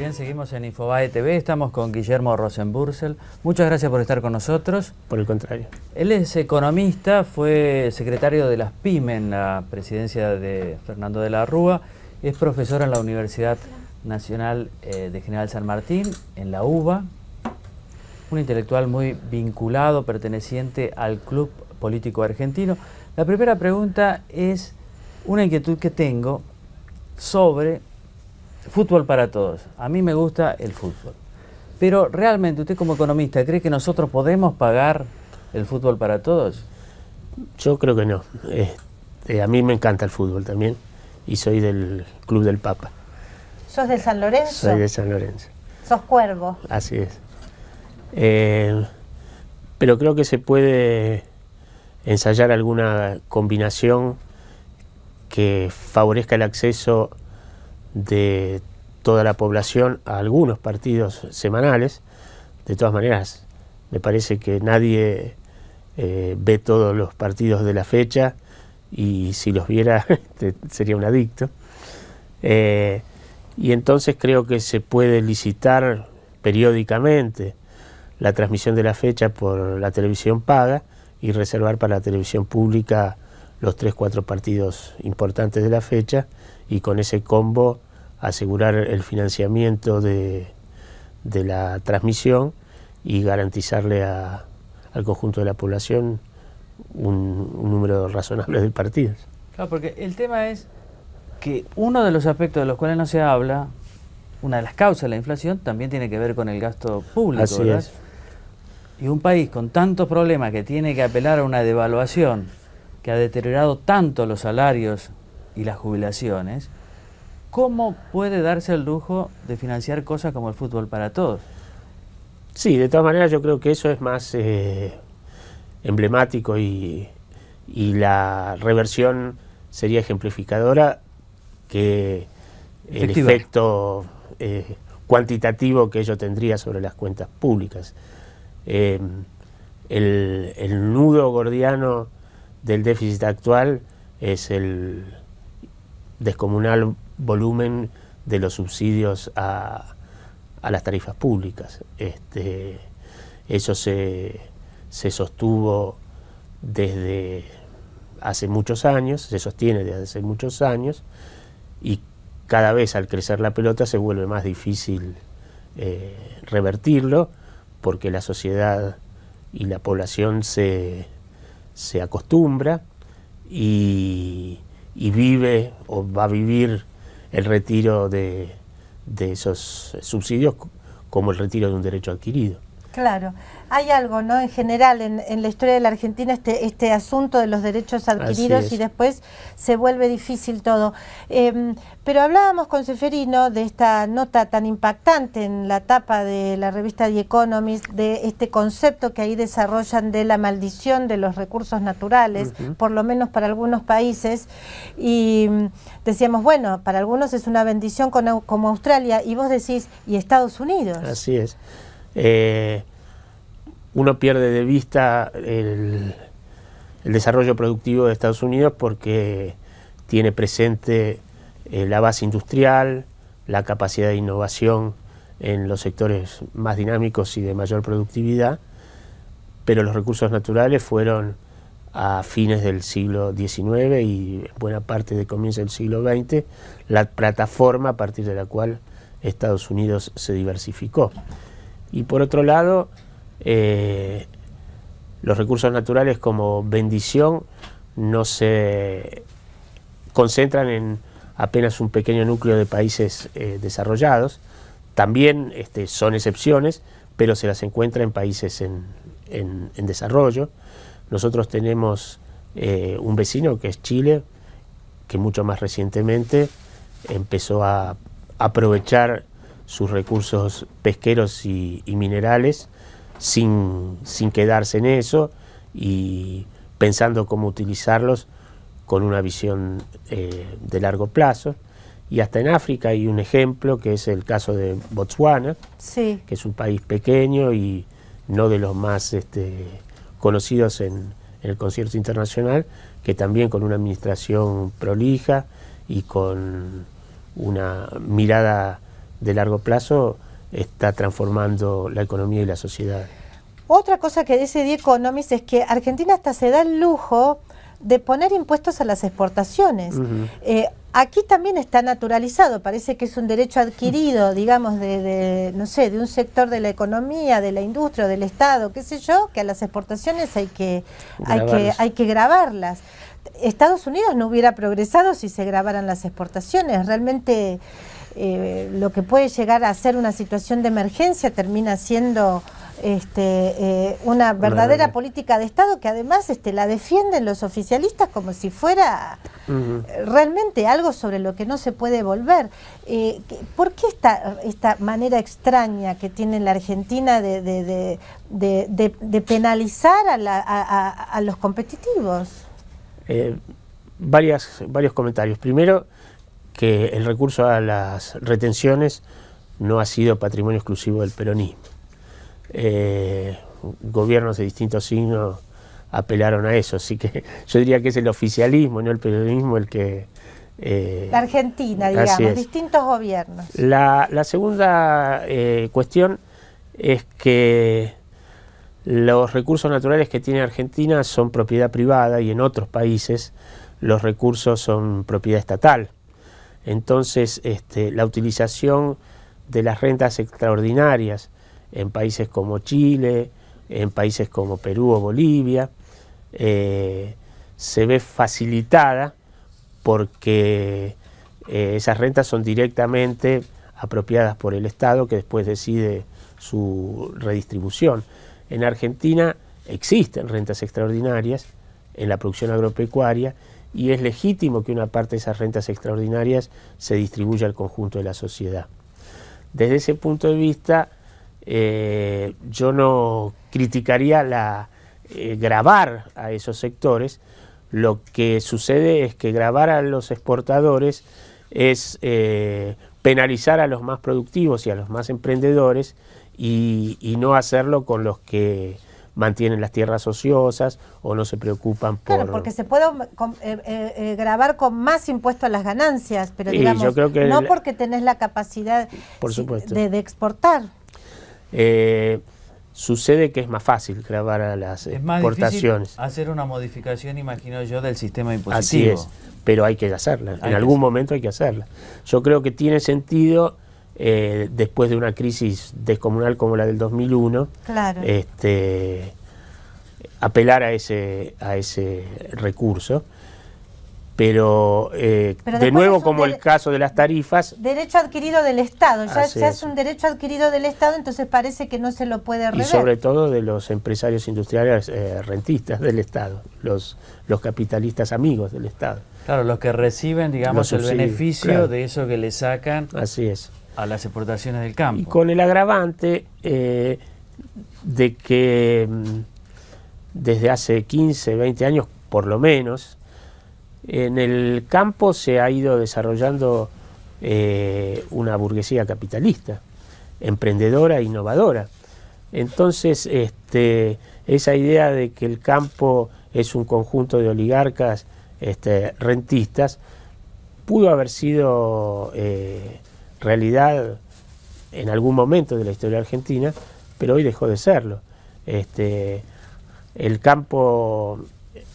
Bien, seguimos en Infobae TV, estamos con Guillermo Rosenbürzel. Muchas gracias por estar con nosotros. Por el contrario. Él es economista, fue secretario de las PYME en la presidencia de Fernando de la Rúa, es profesor en la Universidad Nacional de General San Martín, en la UBA, un intelectual muy vinculado, perteneciente al Club Político Argentino. La primera pregunta es una inquietud que tengo sobre fútbol para todos. A mí me gusta el fútbol. Pero realmente, usted como economista, ¿cree que nosotros podemos pagar el fútbol para todos? Yo creo que no. A mí me encanta el fútbol también y soy del Club del Papa. ¿Sos de San Lorenzo? Soy de San Lorenzo. ¿Sos cuervo? Así es. Pero creo que se puede ensayar alguna combinación que favorezca el acceso de toda la población a algunos partidos semanales. De todas maneras, me parece que nadie ve todos los partidos de la fecha y si los viera sería un adicto. Y entonces creo que se puede licitar periódicamente la transmisión de la fecha por la televisión paga y reservar para la televisión pública los 3-4 partidos importantes de la fecha, y con ese combo asegurar el financiamiento de la transmisión y garantizarle al conjunto de la población un número razonable de partidos. Claro, porque el tema es que uno de los aspectos de los cuales no se habla, una de las causas de la inflación, también tiene que ver con el gasto público, Así ¿verdad? es. Y un país con tantos problemas que tiene que apelar a una devaluación que ha deteriorado tanto los salarios y las jubilaciones, ¿cómo puede darse el lujo de financiar cosas como el fútbol para todos? Sí, de todas maneras yo creo que eso es más emblemático y la reversión sería ejemplificadora que el efecto cuantitativo que ello tendría sobre las cuentas públicas. El nudo gordiano del déficit actual es el descomunal volumen de los subsidios a las tarifas públicas. Eso se sostuvo desde hace muchos años, se sostiene desde hace muchos años, y cada vez al crecer la pelota se vuelve más difícil revertirlo, porque la sociedad y la población se acostumbra y vive o va a vivir el retiro de esos subsidios como el retiro de un derecho adquirido. Claro, hay algo, ¿no? En general, en la historia de la Argentina, este asunto de los derechos adquiridos, y después se vuelve difícil todo. Pero hablábamos con Ceferino de esta nota tan impactante en la tapa de la revista The Economist, de este concepto que ahí desarrollan de la maldición de los recursos naturales, por lo menos para algunos países, y decíamos, bueno, para algunos es una bendición como Australia, y vos decís, ¿y Estados Unidos? Así es. Uno pierde de vista el desarrollo productivo de Estados Unidos porque tiene presente la base industrial, la capacidad de innovación en los sectores más dinámicos y de mayor productividad, pero los recursos naturales fueron a fines del siglo XIX y buena parte de comienzo del siglo XX la plataforma a partir de la cual Estados Unidos se diversificó. Y por otro lado, los recursos naturales como bendición no se concentran en apenas un pequeño núcleo de países desarrollados. También son excepciones, pero se las encuentra en países en desarrollo. Nosotros tenemos un vecino que es Chile, que mucho más recientemente empezó a aprovechar sus recursos pesqueros y minerales sin quedarse en eso y pensando cómo utilizarlos con una visión de largo plazo. Y hasta en África hay un ejemplo que es el caso de Botswana, que es un país pequeño y no de los más conocidos en el concierto internacional, que también con una administración prolija y con una mirada de largo plazo está transformando la economía y la sociedad. Otra cosa que dice The Economist es que Argentina hasta se da el lujo de poner impuestos a las exportaciones. Aquí también está naturalizado, parece que es un derecho adquirido, digamos, no sé, de un sector de la economía, de la industria, del Estado, qué sé yo, que a las exportaciones hay que grabarlas. Estados Unidos no hubiera progresado si se grabaran las exportaciones. Realmente lo que puede llegar a ser una situación de emergencia termina siendo una verdadera política de Estado que además la defienden los oficialistas como si fuera realmente algo sobre lo que no se puede volver. ¿Por qué esta manera extraña que tiene la Argentina de penalizar a los competitivos? Varios comentarios. Primero, que el recurso a las retenciones no ha sido patrimonio exclusivo del peronismo. Gobiernos de distintos signos apelaron a eso, así que yo diría que es el oficialismo, no el peronismo, el que... la Argentina, digamos, distintos gobiernos. La segunda cuestión es que los recursos naturales que tiene Argentina son propiedad privada y en otros países los recursos son propiedad estatal. Entonces, la utilización de las rentas extraordinarias en países como Chile, en países como Perú o Bolivia, se ve facilitada porque esas rentas son directamente apropiadas por el Estado, que después decide su redistribución. En Argentina existen rentas extraordinarias en la producción agropecuaria y es legítimo que una parte de esas rentas extraordinarias se distribuya al conjunto de la sociedad. Desde ese punto de vista, yo no criticaría gravar a esos sectores. Lo que sucede es que gravar a los exportadores es penalizar a los más productivos y a los más emprendedores y no hacerlo con los que mantienen las tierras ociosas o no se preocupan por... Claro, porque se puede gravar con más impuesto a las ganancias, pero digamos, yo creo que no porque tenés la capacidad por supuesto. de exportar. Sucede que es más fácil gravar a las exportaciones. Es más difícil hacer una modificación, imagino yo, del sistema impositivo. Así es, pero hay que hacerla, en algún momento hay que hacerla. Yo creo que tiene sentido, después de una crisis descomunal como la del 2001, claro, apelar a ese recurso. Pero de nuevo, como el caso de las tarifas... Derecho adquirido del Estado, ya es un derecho adquirido del Estado, entonces parece que no se lo puede rever. Y sobre todo de los empresarios industriales rentistas del Estado, los capitalistas amigos del Estado. Claro, los que reciben, digamos, el beneficio, claro, de eso que le sacan a las exportaciones del campo. Y con el agravante de que desde hace 15, 20 años, por lo menos, en el campo se ha ido desarrollando una burguesía capitalista, emprendedora e innovadora. Entonces, esa idea de que el campo es un conjunto de oligarcas rentistas pudo haber sido realidad en algún momento de la historia argentina, pero hoy dejó de serlo. El campo...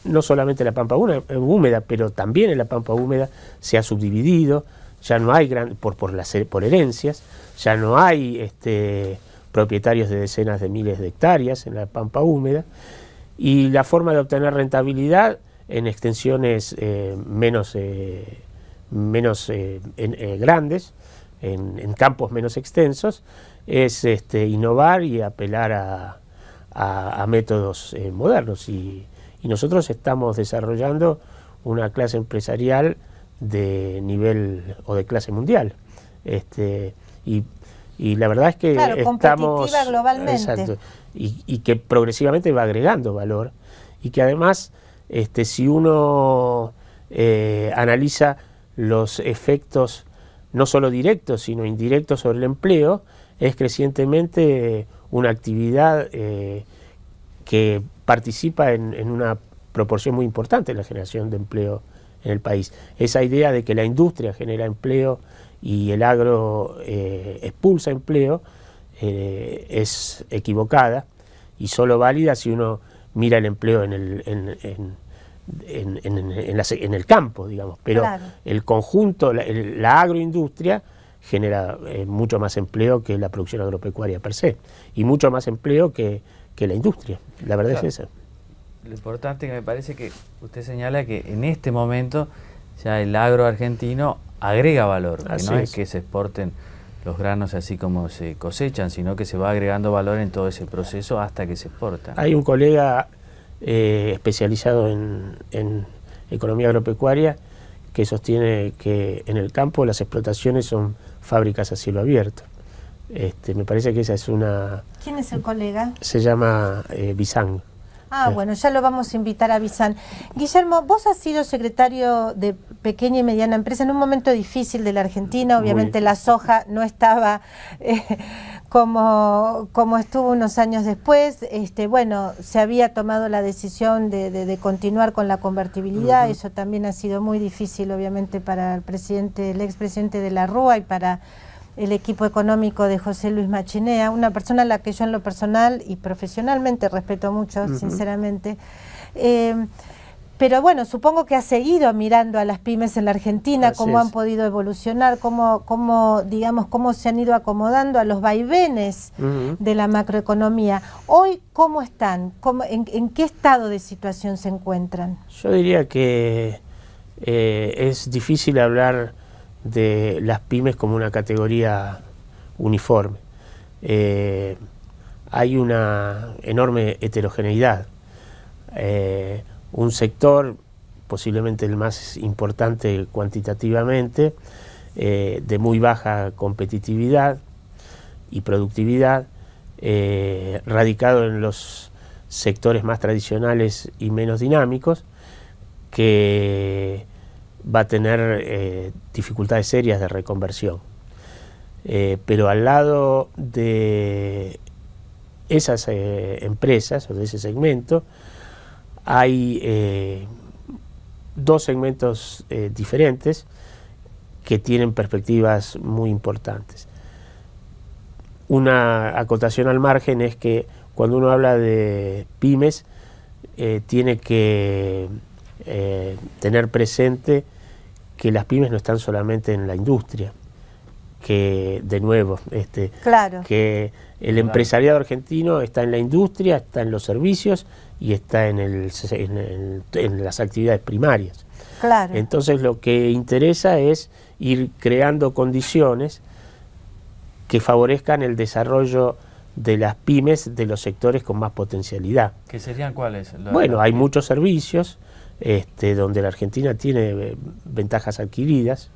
No solamente la pampa húmeda, pero también en la pampa húmeda se ha subdividido, ya no hay por herencias, ya no hay propietarios de decenas de miles de hectáreas en la pampa húmeda, y la forma de obtener rentabilidad en extensiones menos grandes, en campos menos extensos, es innovar y apelar a métodos modernos. Y nosotros estamos desarrollando una clase empresarial de nivel o de clase mundial. Y la verdad es que estamos... competitiva globalmente. Exacto, y que progresivamente va agregando valor. Y que además, si uno analiza los efectos no solo directos, sino indirectos sobre el empleo, es crecientemente una actividad que participa en una proporción muy importante en la generación de empleo en el país. Esa idea de que la industria genera empleo y el agro expulsa empleo es equivocada y solo válida si uno mira el empleo en el campo, digamos, pero claro, el conjunto, la agroindustria genera mucho más empleo que la producción agropecuaria per se, y mucho más empleo que la industria, la verdad claro, es esa. Lo importante que me parece que usted señala que en este momento ya el agro argentino agrega valor, que no es que se exporten los granos así como se cosechan, sino que se va agregando valor en todo ese proceso hasta que se exporta. Hay un colega especializado en economía agropecuaria que sostiene que en el campo las explotaciones son fábricas a cielo abierto. Me parece que esa es una... ¿Quién es el colega? Se llama Bizán. Ah, bueno, ya lo vamos a invitar a Bizán. Guillermo, vos has sido secretario de pequeña y mediana empresa en un momento difícil de la Argentina. Obviamente la soja no estaba como estuvo unos años después. Bueno, se había tomado la decisión de continuar con la convertibilidad. Eso también ha sido muy difícil, obviamente, para el expresidente de la Rúa y para el equipo económico de José Luis Machinea, una persona a la que yo en lo personal y profesionalmente respeto mucho, sinceramente. Pero bueno, supongo que ha seguido mirando a las pymes en la Argentina, cómo han podido evolucionar, digamos, cómo se han ido acomodando a los vaivenes de la macroeconomía. Hoy, ¿cómo están? ¿En qué estado de situación se encuentran? Yo diría que es difícil hablar de las pymes como una categoría uniforme. Hay una enorme heterogeneidad. Un sector, posiblemente el más importante cuantitativamente, de muy baja competitividad y productividad, radicado en los sectores más tradicionales y menos dinámicos, que va a tener dificultades serias de reconversión. Pero al lado de esas empresas o de ese segmento hay dos segmentos diferentes que tienen perspectivas muy importantes. Una acotación al margen es que cuando uno habla de pymes tiene que tener presente que las pymes no están solamente en la industria, que de nuevo, claro, que el empresariado argentino está en la industria, está en los servicios y está en las actividades primarias. Claro. Entonces lo que interesa es ir creando condiciones que favorezcan el desarrollo de las pymes de los sectores con más potencialidad. ¿Qué serían cuáles? Bueno, hay muchos servicios donde la Argentina tiene ventajas adquiridas.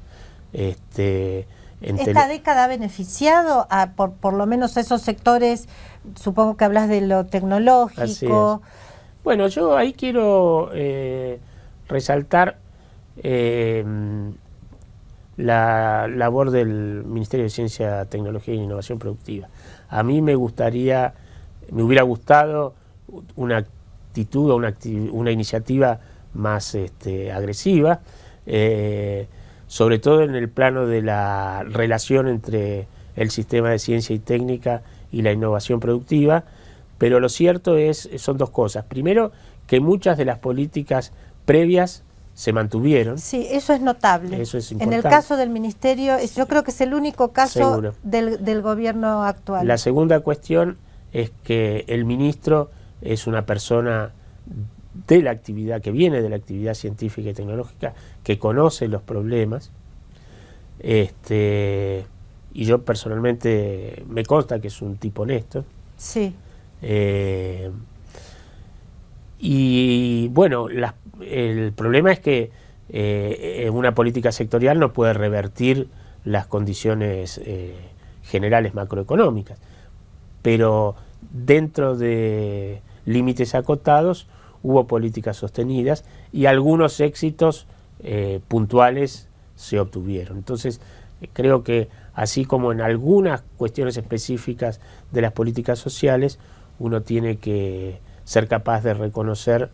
¿Esta década ha beneficiado a por lo menos esos sectores? Supongo que hablas de lo tecnológico. Así es. Bueno, yo ahí quiero resaltar la labor del Ministerio de Ciencia, Tecnología e Innovación Productiva. A mí me hubiera gustado una actitud o una iniciativa más agresiva, sobre todo en el plano de la relación entre el sistema de ciencia y técnica y la innovación productiva, pero lo cierto son dos cosas. Primero, que muchas de las políticas previas se mantuvieron. Sí, eso es notable. Eso es importante. En el caso del Ministerio, yo creo que es el único caso del gobierno actual. La segunda cuestión es que el ministro es una persona de la actividad, que viene de la actividad científica y tecnológica, que conoce los problemas, y yo personalmente me consta que es un tipo honesto. Sí. Y bueno, el problema es que una política sectorial no puede revertir las condiciones generales macroeconómicas, pero dentro de límites acotados hubo políticas sostenidas y algunos éxitos puntuales se obtuvieron. Entonces creo que así como en algunas cuestiones específicas de las políticas sociales, uno tiene que ser capaz de reconocer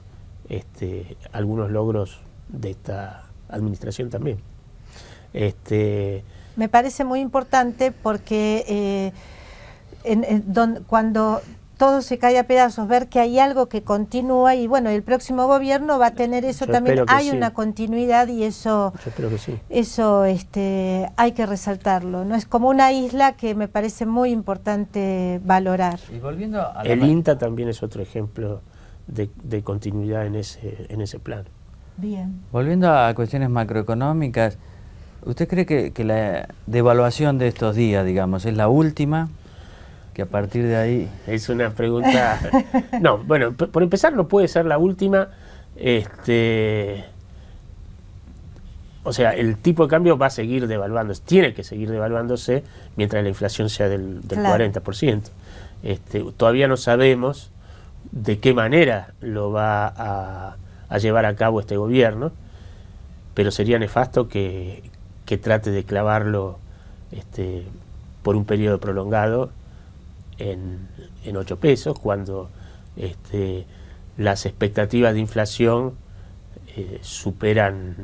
algunos logros de esta administración también. Me parece muy importante porque cuando todo se cae a pedazos, ver que hay algo que continúa, y bueno, el próximo gobierno va a tener eso. Yo también, hay una continuidad, y eso, yo espero que sí. Eso hay que resaltarlo, ¿no? Es como una isla que me parece muy importante valorar. Y volviendo a el INTA también es otro ejemplo de continuidad en ese plano. Bien. Volviendo a cuestiones macroeconómicas, ¿usted cree que la devaluación de estos días, digamos, es la última? Que a partir de ahí... Es una pregunta... No, bueno, por empezar no puede ser la última. O sea, el tipo de cambio va a seguir devaluándose, tiene que seguir devaluándose mientras la inflación sea del claro. 40%. Todavía no sabemos de qué manera lo va a llevar a cabo este gobierno, pero sería nefasto que trate de clavarlo por un periodo prolongado en 8 pesos, cuando las expectativas de inflación superan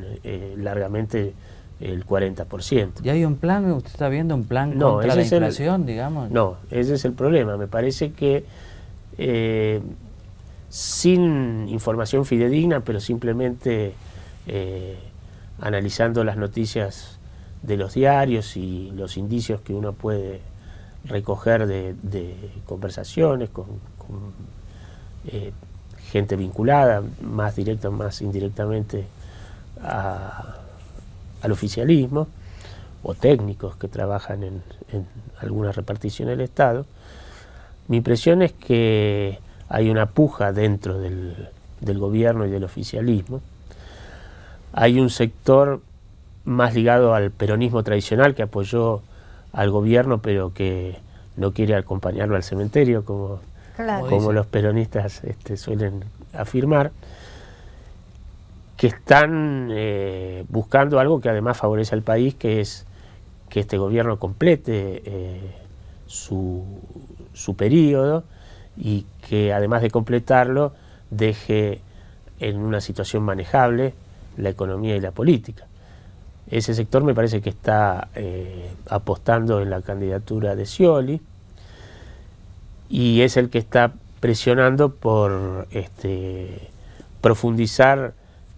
largamente el 40%. ¿Y hay un plan? ¿Usted está viendo un plan contra la inflación, digamos? No, ese es el problema. Me parece que sin información fidedigna, pero simplemente analizando las noticias de los diarios y los indicios que uno puede recoger de conversaciones con gente vinculada, más directa o más indirectamente al oficialismo, o técnicos que trabajan en alguna repartición del Estado. Mi impresión es que hay una puja dentro del gobierno y del oficialismo. Hay un sector más ligado al peronismo tradicional que apoyó al gobierno, pero que no quiere acompañarlo al cementerio, como los peronistas suelen afirmar, que están buscando algo que además favorece al país, que es que este gobierno complete su periodo, y que además de completarlo deje en una situación manejable la economía y la política. Ese sector me parece que está apostando en la candidatura de Scioli, y es el que está presionando por profundizar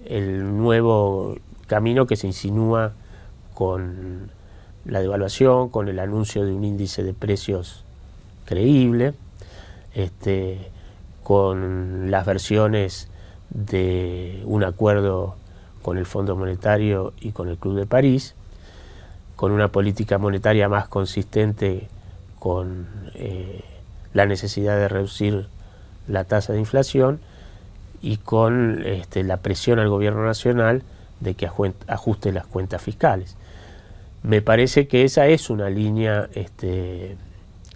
el nuevo camino que se insinúa con la devaluación, con el anuncio de un índice de precios creíble, con las versiones de un acuerdo con el Fondo Monetario y con el Club de París, con una política monetaria más consistente con la necesidad de reducir la tasa de inflación, y con la presión al gobierno nacional de que ajuste las cuentas fiscales. Me parece que esa es una línea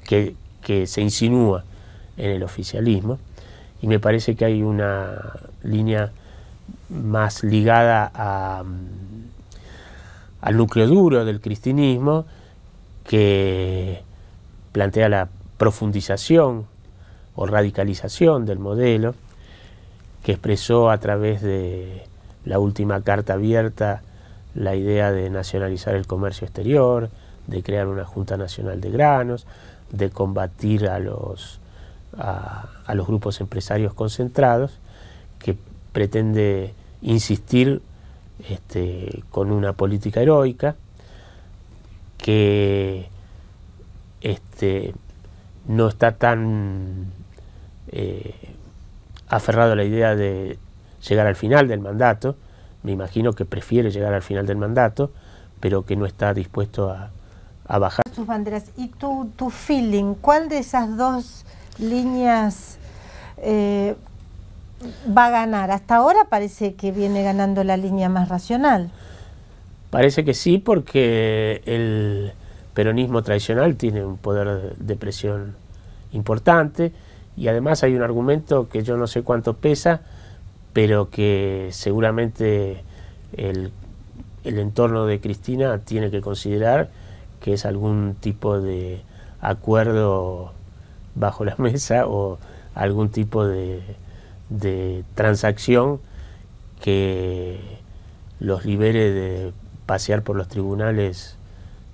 que se insinúa en el oficialismo, y me parece que hay una línea más ligada al núcleo duro del cristinismo, que plantea la profundización o radicalización del modelo, que expresó a través de la última carta abierta la idea de nacionalizar el comercio exterior, de crear una Junta Nacional de Granos, de combatir a los grupos empresarios concentrados, que pretende insistir con una política heroica, que no está tan aferrado a la idea de llegar al final del mandato. Me imagino que prefiere llegar al final del mandato, pero que no está dispuesto a bajar sus banderas. ¿Y tu feeling? ¿Cuál de esas dos líneas va a ganar? Hasta ahora parece que viene ganando la línea más racional. Parece que sí, porque el peronismo tradicional tiene un poder de presión importante, y además hay un argumento que yo no sé cuánto pesa, pero que seguramente el entorno de Cristina tiene que considerar, que es algún tipo de acuerdo bajo la mesa o algún tipo de transacción que los libere de pasear por los tribunales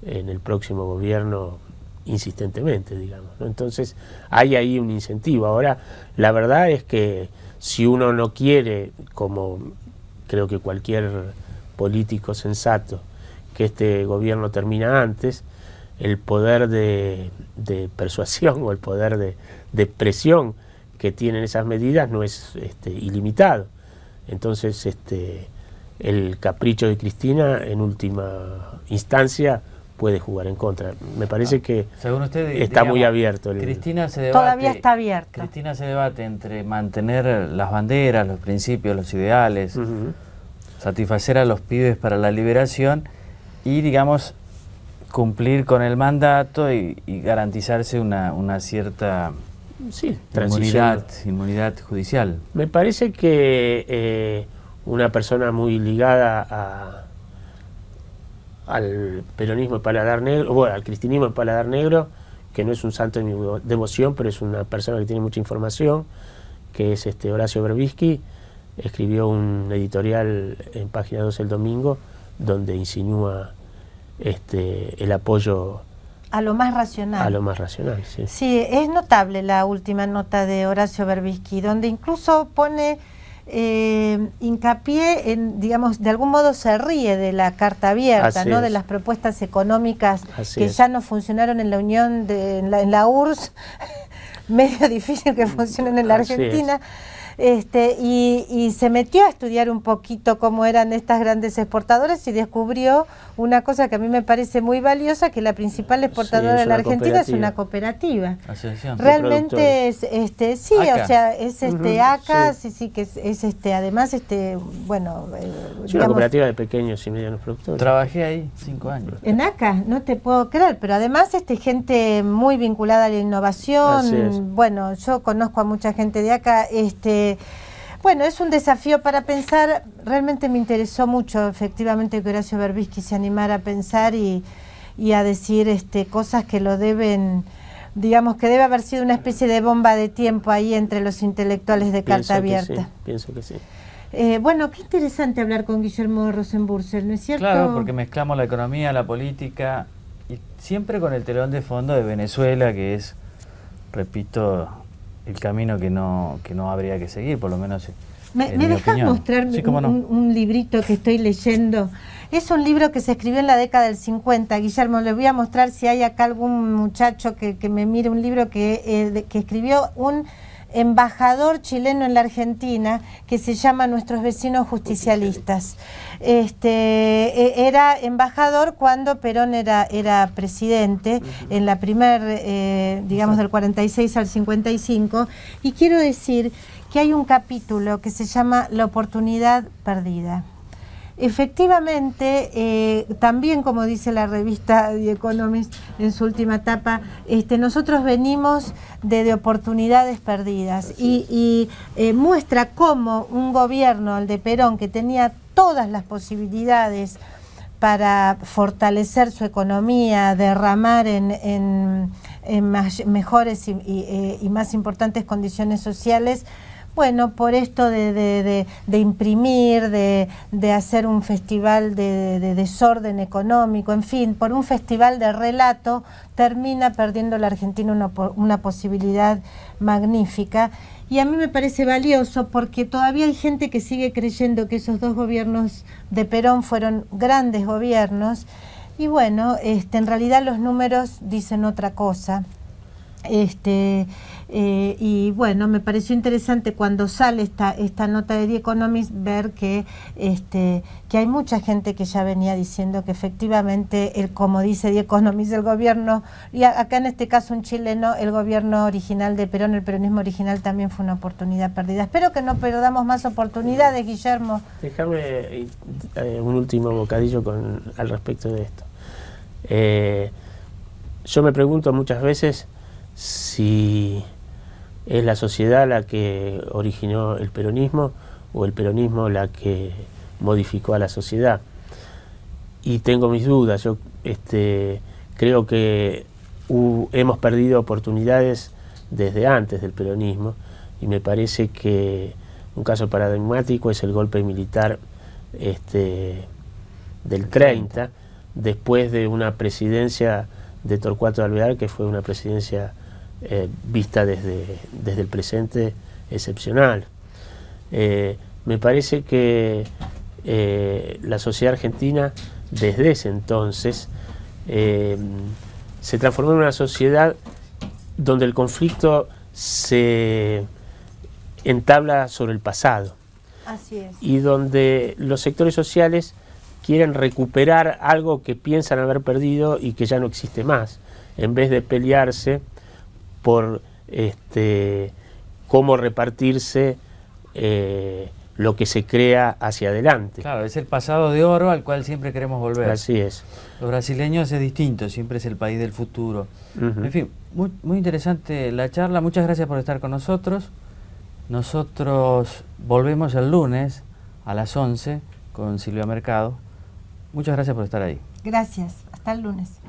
en el próximo gobierno insistentemente, digamos, ¿no? Entonces hay ahí un incentivo. Ahora, la verdad es que si uno no quiere, como creo que cualquier político sensato, que este gobierno termine antes, el poder de persuasión o el poder de presión que tienen esas medidas no es ilimitado. Entonces el capricho de Cristina en última instancia puede jugar en contra. Me parece que según usted, está digamos, muy abierto. Cristina se debate, todavía está abierto. Cristina se debate entre mantener las banderas, los principios, los ideales, satisfacer a los pibes para la liberación y, digamos, cumplir con el mandato y garantizarse una cierta inmunidad judicial. Me parece que una persona muy ligada al peronismo de paladar negro, bueno, al cristinismo de paladar negro, que no es un santo de mi devoción, pero es una persona que tiene mucha información, que es Horacio Berbisky, escribió un editorial en Página 12 el domingo, donde insinúa el apoyo a lo más racional. A lo más racional, sí. Sí, es notable la última nota de Horacio Berbisky, donde incluso pone hincapié en, digamos, de algún modo se ríe de la carta abierta, ¿no? De las propuestas económicas que ya no funcionaron en la Unión, en la URSS, medio difícil que funcionen en la Argentina. Y se metió a estudiar un poquito cómo eran estas grandes exportadoras y descubrió una cosa que a mí me parece muy valiosa, que la principal exportadora de la Argentina es una cooperativa. Asociación. Realmente es, sí, ACA. O sea, es ACA, sí, que es además, bueno... es una cooperativa de pequeños y medianos productores. Trabajé ahí 5 años. En ACA, no te puedo creer, pero además gente muy vinculada a la innovación. Bueno, yo conozco a mucha gente de ACA, bueno, es un desafío para pensar. Realmente me interesó mucho, efectivamente, que Horacio Berbisky se animara a pensar y a decir cosas que lo deben, digamos, que debe haber sido una especie de bomba de tiempo ahí entre los intelectuales de carta abierta. Pienso que sí. Bueno, qué interesante hablar con Guillermo Rosenburser, ¿no es cierto? Claro, porque mezclamos la economía, la política, y siempre con el telón de fondo de Venezuela, que es, repito, el camino que no habría que seguir, por lo menos ¿Me dejas mostrar un librito que estoy leyendo? Es un libro que se escribió en la década del 50. Guillermo, le voy a mostrar si hay acá algún muchacho que me mire, un libro que escribió un embajador chileno en la Argentina, que se llama Nuestros vecinos justicialistas. Era embajador cuando Perón era presidente, en la digamos, del 46 al 55, y quiero decir que hay un capítulo que se llama La oportunidad perdida. Efectivamente, también como dice la revista The Economist en su última etapa, nosotros venimos de oportunidades perdidas y muestra cómo un gobierno, el de Perón, que tenía todas las posibilidades para fortalecer su economía, derramar en mejores y más importantes condiciones sociales, bueno, por esto de imprimir, de hacer un festival de desorden económico, en fin, por un festival de relato, termina perdiendo la Argentina una posibilidad magnífica. Y a mí me parece valioso porque todavía hay gente que sigue creyendo que esos dos gobiernos de Perón fueron grandes gobiernos. Y bueno, en realidad los números dicen otra cosa. Y bueno, me pareció interesante cuando sale esta nota de The Economist ver que hay mucha gente que ya venía diciendo que efectivamente, como dice The Economist, el gobierno, y acá en este caso un chileno, el gobierno original de Perón, el peronismo original, también fue una oportunidad perdida. Espero que no perdamos más oportunidades, Guillermo. Déjame un último bocadillo al respecto de esto. Yo me pregunto muchas veces si es la sociedad la que originó el peronismo o el peronismo la que modificó a la sociedad. Y tengo mis dudas. Yo creo que hemos perdido oportunidades desde antes del peronismo y me parece que un caso paradigmático es el golpe militar del 30, después de una presidencia de Torcuato Alvear, que fue una presidencia vista desde el presente excepcional. Me parece que la sociedad argentina desde ese entonces se transformó en una sociedad donde el conflicto se entabla sobre el pasado. Así es. Y donde los sectores sociales quieren recuperar algo que piensan haber perdido y que ya no existe más, en vez de pelearse por cómo repartirse lo que se crea hacia adelante. Claro, es el pasado de oro al cual siempre queremos volver. Así es. Los brasileños es distinto, siempre es el país del futuro. En fin, muy interesante la charla. Muchas gracias por estar con nosotros. Nosotros volvemos el lunes a las 11 con Silvia Mercado. Muchas gracias por estar ahí. Gracias. Hasta el lunes.